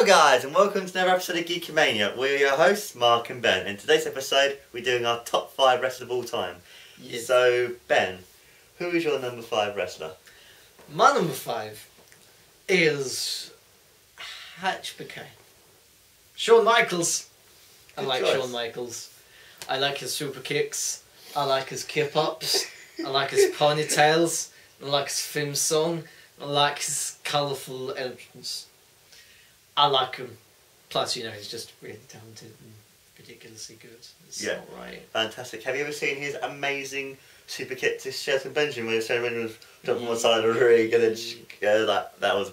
Hello guys and welcome to another episode of GEEKAMANIA. We're your hosts Mark and Ben. In today's episode we're doing our top 5 wrestlers of all time. Yes. So Ben, who is your number 5 wrestler? My number 5 is Hatchback. Shawn Michaels. I like Shawn Michaels. I like his super kicks. I like his kip-ups. I like his ponytails. I like his theme song. I like his colourful entrance. I like him. Plus, you know, he's just really talented and ridiculously good. It's alright. Fantastic. Have you ever seen his amazing super kick to Shelton Benjamin where Shelton was jumping on one side of the ring and then that was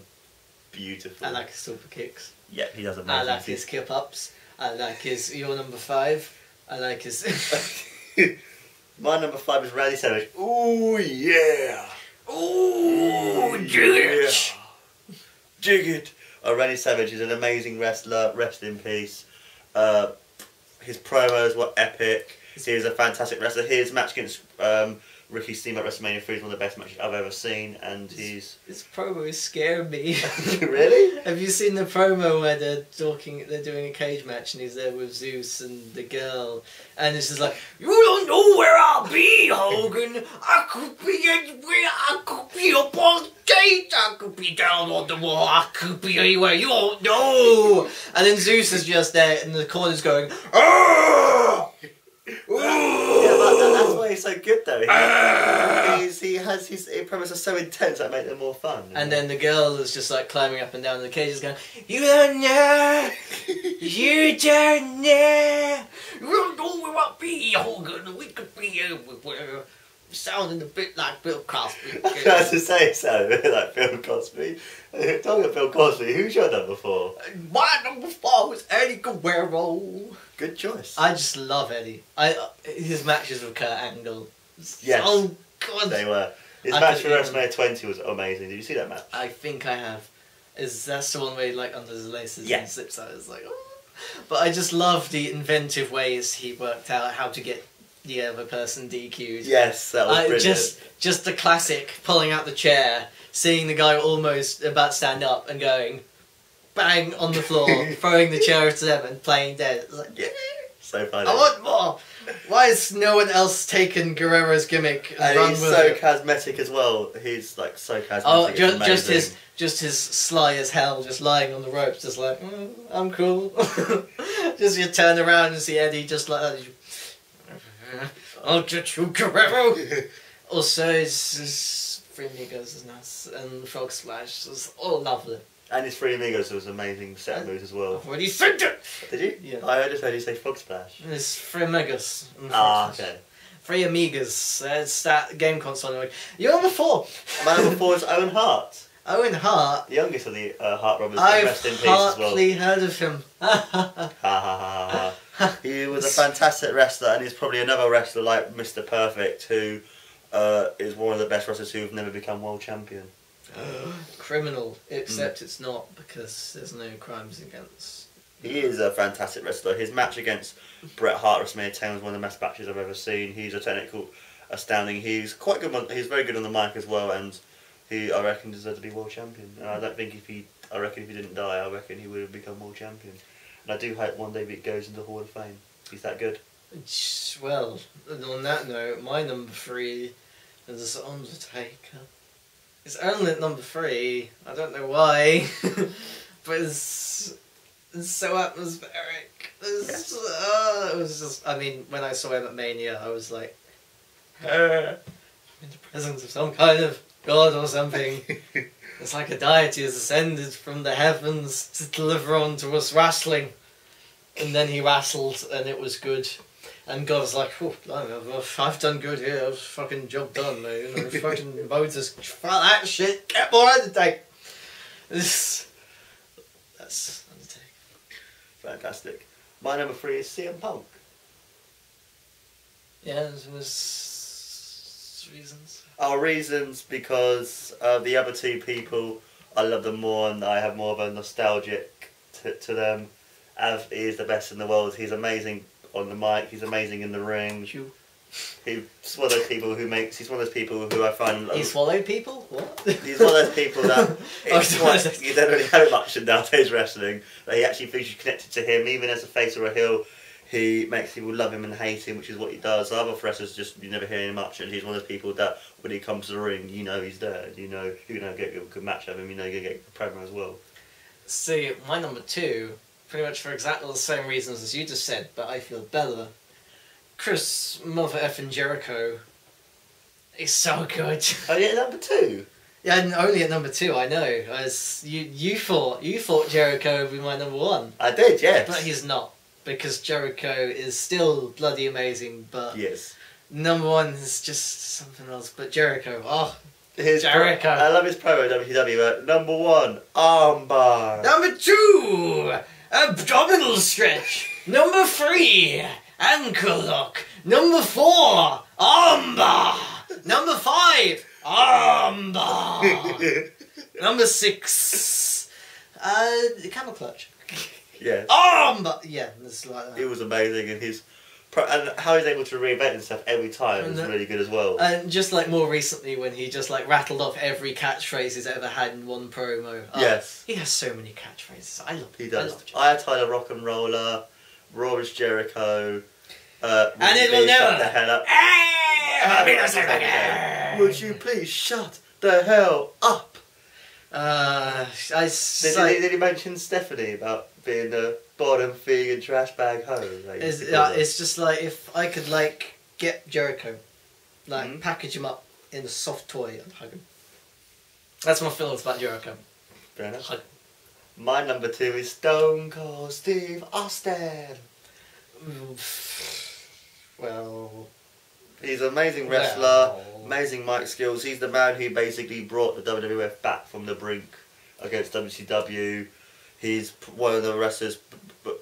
beautiful. I like his super kicks. Yeah, he does amazing. I like his kip-ups. I like his, your number 5. I like his... My number 5 is Randy Savage. Ooh, yeah! Ooh, jig it! Jig it! Randy Savage is an amazing wrestler, rest in peace. His promos were epic. He is a fantastic wrestler. His match against Ricky Steamboat at WrestleMania 3 is one of the best matches I've ever seen, and his promo is scaring me. Really? Have you seen the promo where they're doing a cage match and he's there with Zeus and the girl, and it's just like, you don't know where I'll be, Hogan. I could be anywhere. I could be up on stage. I could be down on the wall. I could be anywhere. You don't know. And then Zeus is just there in the corners going, ah! That's why he's so good though. His promos are so intense that make them more fun. And then the girl is just like climbing up and down the cages going, you don't know, you don't know, you don't know where I'll be, Hogan, we could be everywhere. Sounding a bit like Bill Cosby. I was to say so, like Bill Cosby. Talking of Bill Cosby, who's your number 4? My number 4 was Eddie Guerrero. Good choice. I just love Eddie. His matches with Kurt Angle. Yes. Oh God. They were. His match for WrestleMania 20 was amazing. Did you see that match? I think I have. That's the one where he like under his laces and slips out. It's like, oh. But I just love the inventive ways he worked out how to get the other person DQ'd. Yes, that was brilliant. Just the classic pulling out the chair, seeing the guy almost about to stand up and going bang on the floor, throwing the chair to them and playing dead. It's like, yeah. So funny. I want more. Why has no one else taken Guerrero's gimmick and run he's with so it? charismatic as well. He's like so charismatic. Oh, just his sly as hell, just lying on the ropes, just like, I'm cool. Just you turn around and see Eddie just like that. I'll get you, Guerrero. Also, his Three Amigos is nice, and Frog Splash was all lovely. And his Three Amigos was an amazing set of moves as well. I've already said it! Did you? Yeah. I just heard you say Frog Splash. It's Three Amigos. Okay. Three Amigas. It's that game console. You're number 4. My number 4 is Owen Hart. Owen Hart? The youngest of the Hart brothers. I've hardly heard of him. He was a fantastic wrestler, and he's probably another wrestler like Mr. Perfect, who is one of the best wrestlers who've never become world champion. Criminal, except it's not, because there's no crimes against. He is a fantastic wrestler. His match against Bret Hart at WrestleMania 10 was one of the best matches I've ever seen. He's a technical astounding. He's quite good. He's very good on the mic as well, and I reckon deserves to be world champion. And I don't think if he didn't die, I reckon he would have become world champion. And I do hope one day he goes into the Hall of Fame. He's that good. Well, on that note, my number 3 is Undertaker. It's only at number 3. I don't know why, but it's so atmospheric. It was just. I mean, when I saw him at Mania, I was like, in the presence of some kind of god or something. It's like a deity has ascended from the heavens to deliver onto us wrestling. And then he wrestled, and it was good. And God was like, oh, I've done good here. I've fucking job done, mate. You know, fucking Moses, fuck that shit. Get more Undertaker. That's Undertaker. Fantastic. My number 3 is CM Punk. Yeah, there was reasons. Reasons because the other 2 people, I love them more, and I have more of a nostalgic to them. As he is the best in the world. He's amazing on the mic, he's amazing in the ring. He's one of those people who makes. He's one of those people who I find. He swallowed people? What? He's one of those people that you don't really know much in nowadays wrestling. That he actually feels you connected to him, even as a face or a heel. He makes people love him and hate him, which is what he does. Other wrestlers just you never hear him much, and he's one of those people that when he comes to the ring, you know he's there. You know you're gonna get a good match out of him. You know you're gonna get a promo as well. See, my number 2, pretty much for exactly the same reasons as you just said, but I feel better. Chris Mother effing Jericho is so good. Oh yeah, number 2. Yeah, and only at number 2, I know. You thought Jericho would be my number 1. I did, yes. But he's not, because Jericho is still bloody amazing. But yes, number 1 is just something else. But Jericho, Jericho. I love his promo at WCW. Number 1, armbar. Number 2, abdominal stretch. Number 3, ankle lock. Number 4, armbar. Number 5, armbar. Number 6, camel clutch. Yeah. Armbar. Yeah, it's like that. It was amazing, and how he's able to reinvent himself every time is really good as well. And just like more recently when he just like rattled off every catchphrase he's ever had in one promo. Yes. He has so many catchphrases. I love He does. I love I Tyler Rock and Roller, Raw is Jericho, and it will never. Shut the hell up. Would you please shut the hell up? Did he mention Stephanie about being a bottom feeding trash bag hoe? It's just like if I could like get Jericho, like package him up in a soft toy and hug him. That's my feelings about Jericho. Fair enough. Hug. My number 2 is Stone Cold Steve Austin. Well, he's an amazing wrestler, amazing mic skills. He's the man who basically brought the WWF back from the brink against WCW. He's one of the wrestlers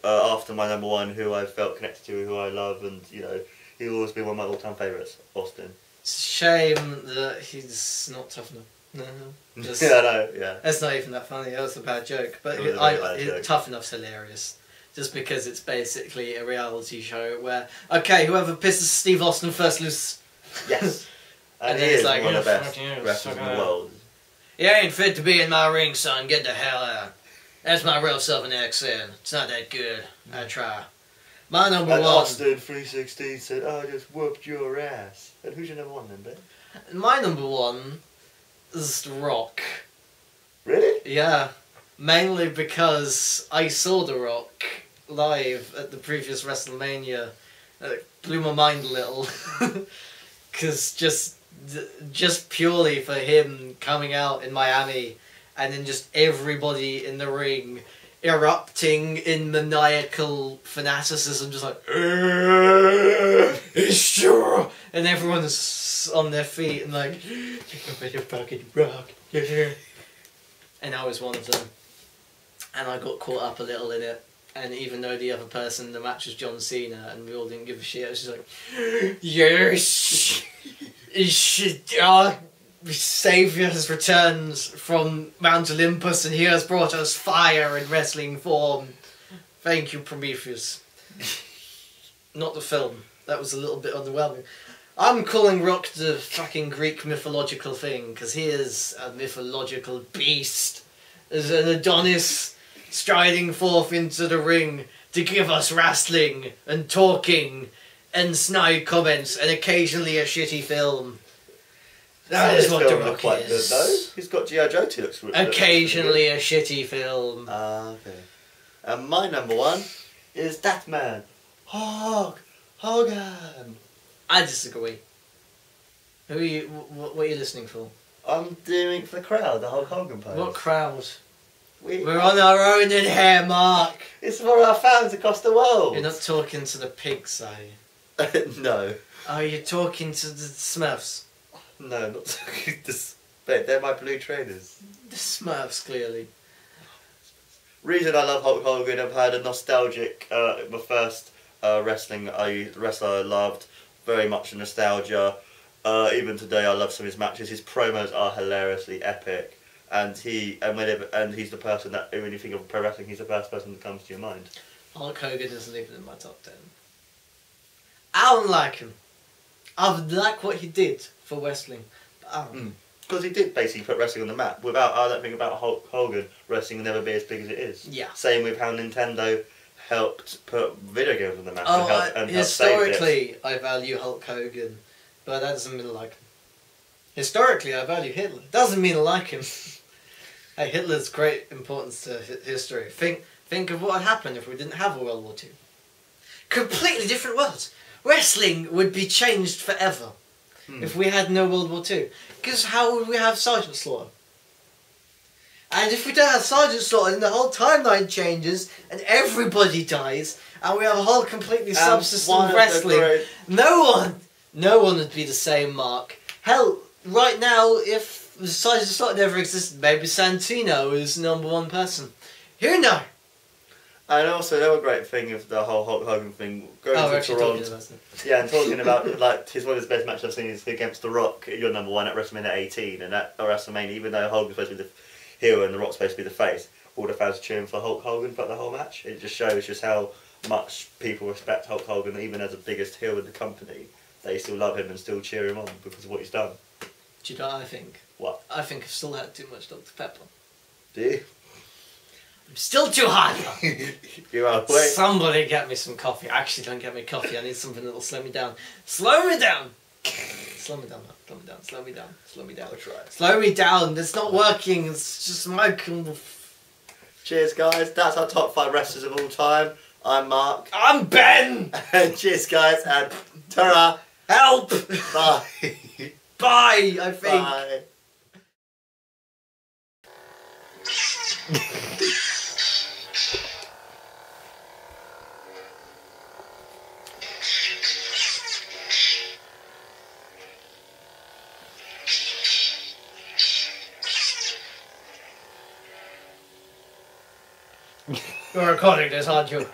after my number 1 who I felt connected to, who I love, and you know he'll always be one of my all-time favourites. Austin. It's a shame that he's not tough enough. No, just, yeah, I know. Yeah, that's not even that funny. That was a bad joke, but Tough Enough's hilarious. Just because it's basically a reality show where, okay, whoever pisses Steve Austin first loses. Yes. And then he's like, one of the best wrestlers in the world. You ain't fit to be in my ring, son. Get the hell out. That's my real southern accent. It's not that good. I try. My number 1. Austin 316 said, "I just whooped your ass." And who's your number 1 then, Ben? My number 1 is The Rock. Really? Yeah. Mainly because I saw The Rock live at the previous WrestleMania. It blew my mind a little. Because just purely for him coming out in Miami and then just everybody in the ring erupting in maniacal fanaticism, just like, it's true! And everyone's on their feet and like, you fucking rock. And I was one of them. And I got caught up a little in it. And even though the other person in the match was John Cena and we all didn't give a shit, I was just like, yes! Our Saviour has returned from Mount Olympus and he has brought us fire in wrestling form. Thank you, Prometheus. Not the film. That was a little bit underwhelming. I'm calling Rock the fucking Greek mythological thing, because he is a mythological beast. As an Adonis striding forth into the ring to give us wrestling and talking and snide comments and occasionally a shitty film. That is what The Rock is. Good, he's got G.I. Joe 2 looks occasionally a shitty film. Okay. And my number 1 is that man, Hogan. I disagree. Who are you? What are you listening for? I'm doing it for the crowd, the Hulk Hogan pose. What crowd? We're on our own in here, Mark. It's for our fans across the world. You're not talking to the pigs, are you? No. Are you talking to the Smurfs? No, not talking to... They're my blue trainers. The Smurfs, clearly. Reason I love Hulk Hogan, I've had a nostalgic... my first wrestler I loved. Very much a nostalgia. Even today I love some of his matches. His promos are hilariously epic. And he's the person that, when you think of pro wrestling, he's the first person that comes to your mind. Hulk Hogan isn't even in my top 10. I don't like him. I would like what he did for wrestling. Because he did basically put wrestling on the map. Without, I don't think about Hulk Hogan, wrestling will never be as big as it is. Yeah. Same with how Nintendo helped put video games on the map and help historically, I value Hulk Hogan, but that doesn't mean I like him. Historically, I value Hitler. Doesn't mean I like him. Hey, Hitler's great importance to history. Think of what would happen if we didn't have a World War II. Completely different worlds. Wrestling would be changed forever if we had no World War II. Because how would we have Sergeant Slaughter? And if we don't have Sergeant Slaughter, then the whole timeline changes and everybody dies, and we have a whole completely subsystem of wrestling. No one would be the same, Mark. Hell, right now, if Sergeant Slaughter never existed, maybe Santino is #1 person. Who knows? And also, another great thing of the whole Hulk Hogan thing, going to Toronto. Yeah, and talking about, like, one of his best matches I've seen is against The Rock. You're #1 at WrestleMania 18, and at WrestleMania, even though Hogan's supposed to be the heel and The Rock's supposed to be the face, all the fans are cheering for Hulk Hogan throughout the whole match. It just shows just how much people respect Hulk Hogan, even as the biggest heel in the company. They still love him and still cheer him on because of what he's done. Do you know what I think? What? I think I've still had too much Dr. Pepper. Do you? I'm still too hot. You are. Wait. Somebody get me some coffee. Actually, don't get me coffee. I need something that'll slow me down. Slow me down. Slow me down. Slow me down. Slow me down. Slow me down. I'll try. Slow me down. It's not working. It's just my. Cheers, guys. That's our top 5 wrestlers of all time. I'm Mark. I'm Ben. Cheers, guys, and ta-ra. Help. Bye. Bye. I think. Bye. You're recording this, aren't you?